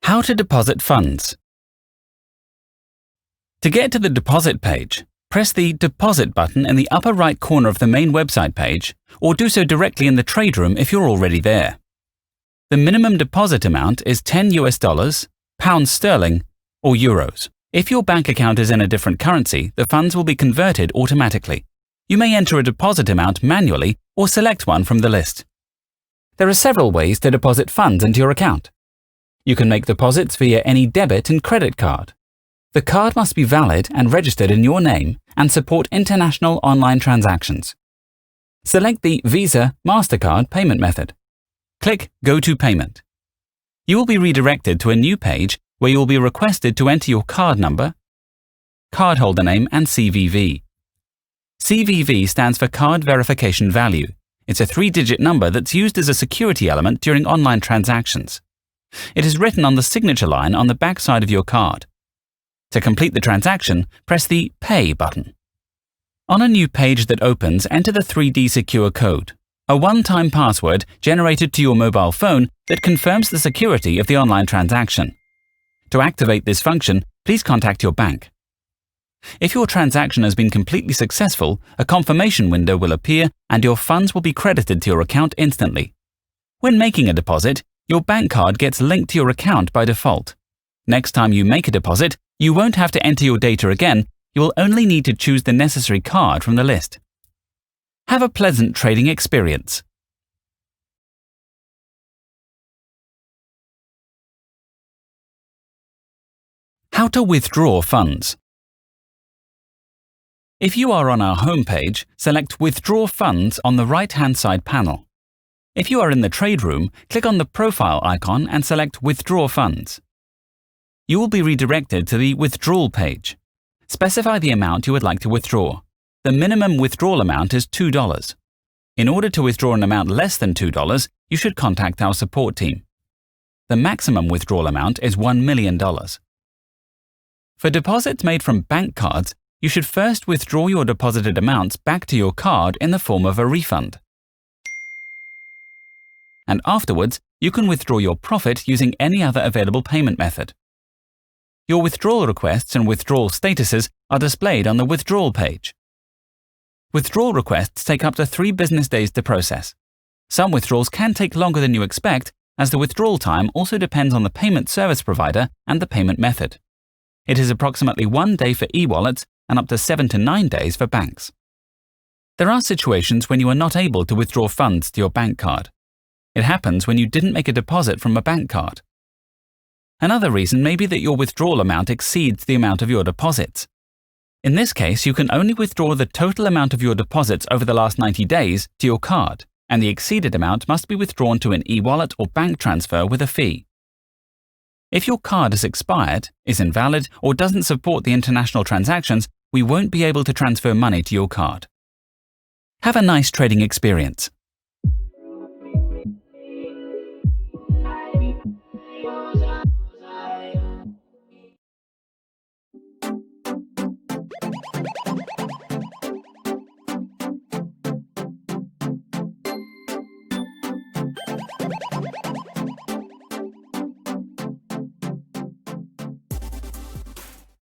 How to deposit funds. To get to the deposit page, press the Deposit button in the upper right corner of the main website page, or do so directly in the trade room if you're already there. The minimum deposit amount is $10, pounds sterling, or euros. If your bank account is in a different currency, the funds will be converted automatically. You may enter a deposit amount manually or select one from the list. There are several ways to deposit funds into your account. You can make deposits via any debit and credit card. The card must be valid and registered in your name and support international online transactions. Select the Visa, MasterCard payment method. Click Go to Payment. You will be redirected to a new page where you will be requested to enter your card number, cardholder name, and CVV. CVV stands for Card Verification Value. It's a 3-digit number that's used as a security element during online transactions. It is written on the signature line on the back side of your card. To complete the transaction, press the Pay button. On a new page that opens, enter the 3D secure code, a one-time password generated to your mobile phone that confirms the security of the online transaction. To activate this function, please contact your bank. If your transaction has been completely successful, a confirmation window will appear and your funds will be credited to your account instantly. When making a deposit, your bank card gets linked to your account by default. Next time you make a deposit, you won't have to enter your data again, you will only need to choose the necessary card from the list. Have a pleasant trading experience. How to withdraw funds. If you are on our home page, select Withdraw Funds on the right-hand side panel. If you are in the trade room, click on the profile icon and select Withdraw Funds. You will be redirected to the Withdrawal page. Specify the amount you would like to withdraw. The minimum withdrawal amount is $2. In order to withdraw an amount less than $2, you should contact our support team. The maximum withdrawal amount is $1 million. For deposits made from bank cards, you should first withdraw your deposited amounts back to your card in the form of a refund. And afterwards, you can withdraw your profit using any other available payment method. Your withdrawal requests and withdrawal statuses are displayed on the withdrawal page. Withdrawal requests take up to 3 business days to process. Some withdrawals can take longer than you expect, as the withdrawal time also depends on the payment service provider and the payment method. It is approximately 1 day for e-wallets and up to 7 to 9 days for banks. There are situations when you are not able to withdraw funds to your bank card. It happens when you didn't make a deposit from a bank card. Another reason may be that your withdrawal amount exceeds the amount of your deposits. In this case, you can only withdraw the total amount of your deposits over the last 90 days to your card, and the exceeded amount must be withdrawn to an e-wallet or bank transfer with a fee. If your card is expired, is invalid, or doesn't support the international transactions, we won't be able to transfer money to your card. Have a nice trading experience. Was